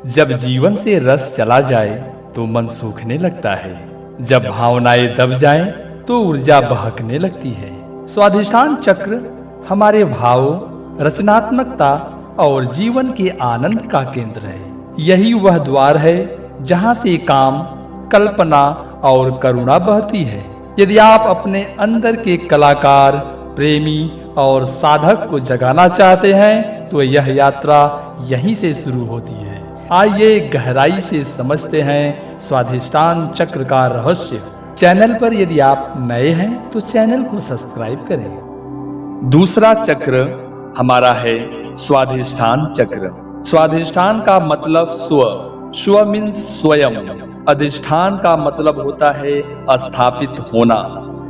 जब जीवन से रस चला जाए तो मन सूखने लगता है। जब भावनाएं दब जाएं तो ऊर्जा बहकने लगती है। स्वाधिष्ठान चक्र हमारे भाव, रचनात्मकता और जीवन के आनंद का केंद्र है। यही वह द्वार है जहां से काम, कल्पना और करुणा बहती है। यदि आप अपने अंदर के कलाकार, प्रेमी और साधक को जगाना चाहते हैं तो यह यात्रा यहीं से शुरू होती है। आइए गहराई से समझते हैं स्वाधिष्ठान चक्र का रहस्य। चैनल पर यदि आप नए हैं तो चैनल को सब्सक्राइब करें। दूसरा चक्र हमारा है स्वाधिष्ठान चक्र। स्वाधिष्ठान का मतलब स्व मीन्स स्वयं। अधिष्ठान का मतलब होता है स्थापित होना।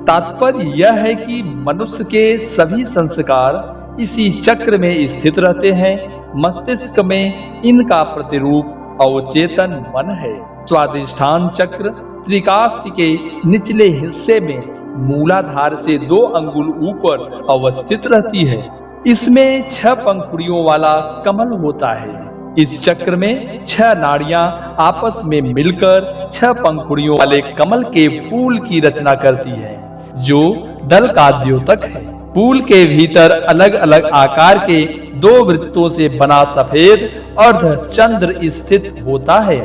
तात्पर्य यह है कि मनुष्य के सभी संस्कार इसी चक्र में स्थित रहते हैं। मस्तिष्क में इनका प्रतिरूप अवचेतन मन है। स्वाधिष्ठान चक्र त्रिकास्ति के निचले हिस्से में मूलाधार से 2 अंगुल ऊपर अवस्थित रहती है। इसमें 6 पंखुड़ियों वाला कमल होता है। इस चक्र में 6 नाड़ियां आपस में मिलकर 6 पंखुड़ियों वाले कमल के फूल की रचना करती है, जो दल का द्योतक है। फूल के भीतर अलग अलग आकार के 2 वृत्तों से बना सफेद अर्ध चंद्र स्थित होता है।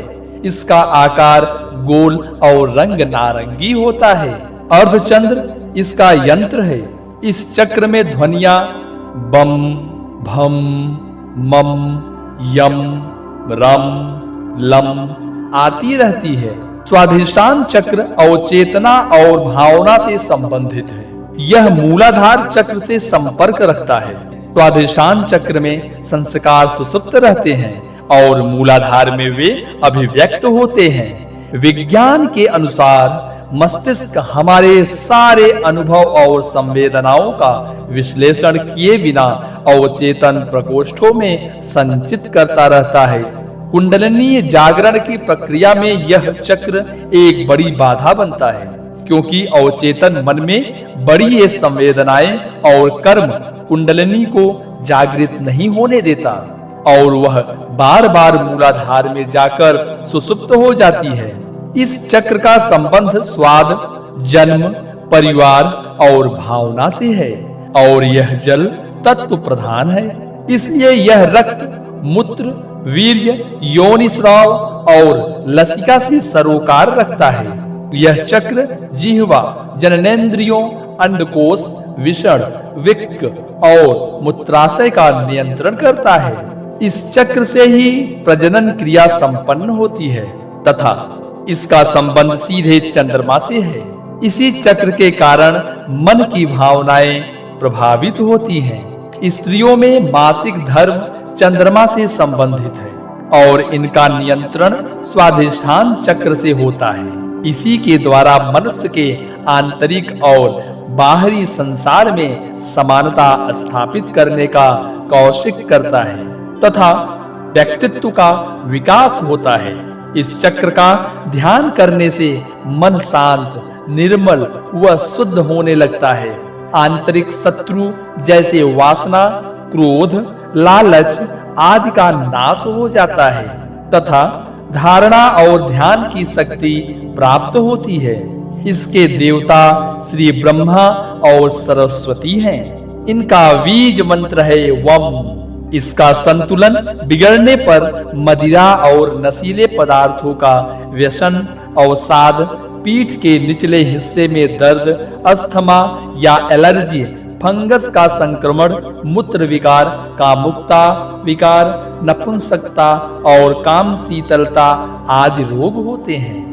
इसका आकार गोल और रंग नारंगी होता है। अर्धचंद्र इसका यंत्र है। इस चक्र में ध्वनियां बम, भम, मम, यम, रम, लम आती रहती है। स्वाधिष्ठान चक्र अवचेतना और भावना से संबंधित है। यह मूलाधार चक्र से संपर्क रखता है। स्वाधिष्ठान चक्र में संस्कार सुसुप्त रहते हैं और मूलाधार में वे अभिव्यक्त होते हैं। विज्ञान के अनुसार मस्तिष्क हमारे सारे अनुभव और संवेदनाओं का विश्लेषण किए बिना अवचेतन प्रकोष्ठों में संचित करता रहता है। कुंडलिनी जागरण की प्रक्रिया में यह चक्र एक बड़ी बाधा बनता है, क्योंकि अवचेतन मन में बड़ी ये संवेदनाएं और कर्म कुंडलिनी को जागृत नहीं होने देता और वह बार बार मूलाधार में जाकर सुसुप्त हो जाती है। इस चक्र का संबंध स्वाद, जन्म, परिवार और भावना से है और यह जल तत्व प्रधान है। इसलिए यह रक्त, मूत्र, वीर्य, योनिस्राव और लसिका से सरोकार रखता है। यह चक्र जिह्वा, जननेंद्रियों, अंडकोश, विषण, विक्क और मूत्राशय का नियंत्रण करता है। इस चक्र से ही प्रजनन क्रिया संपन्न होती है तथा इसका संबंध सीधे चंद्रमा से है। इसी चक्र के कारण मन की भावनाएं प्रभावित होती हैं। स्त्रियों में मासिक धर्म चंद्रमा से संबंधित है और इनका नियंत्रण स्वाधिष्ठान चक्र से होता है। इसी के द्वारा मनुष्य के आंतरिक और बाहरी संसार में समानता स्थापित करने का कौशिक करता है तथा व्यक्तित्व का विकास होता है। इस चक्र का ध्यान करने से मन शांत, निर्मल व शुद्ध होने लगता है। आंतरिक शत्रु जैसे वासना, क्रोध, लालच आदि का नाश हो जाता है तथा धारणा और ध्यान की शक्ति प्राप्त होती है। इसके देवता श्री ब्रह्मा और सरस्वती हैं। इनका बीज मंत्र है वम। इसका संतुलन बिगड़ने पर मदिरा और नशीले पदार्थों का व्यसन, अवसाद, पीठ के निचले हिस्से में दर्द, अस्थमा या एलर्जी, फंगस का संक्रमण, मूत्र विकार, कामुकता विकार, नपुंसकता और काम शीतलता आदि रोग होते हैं।